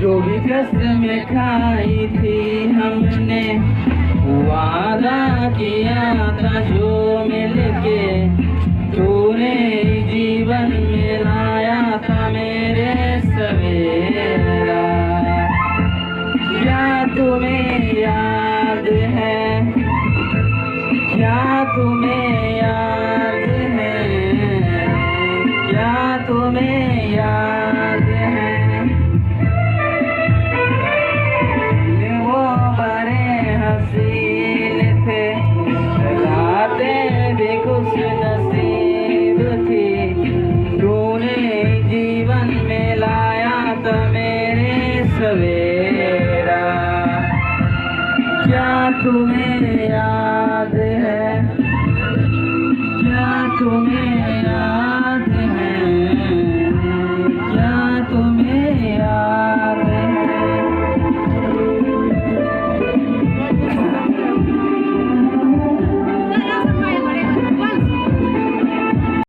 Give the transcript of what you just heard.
जो भी कसमें खाई थी हमने, वादा किया था जो मिलके तूने जीवन में लाया था मेरे सवेरा। क्या तुम्हें याद है, क्या तुम्हें याद है, क्या तुम्हें याद है, वो बड़े हसीन थे, रातें भी खुश नसीब थी, तूने जीवन में लाया था मेरे सवेरा। क्या तुम्हें याद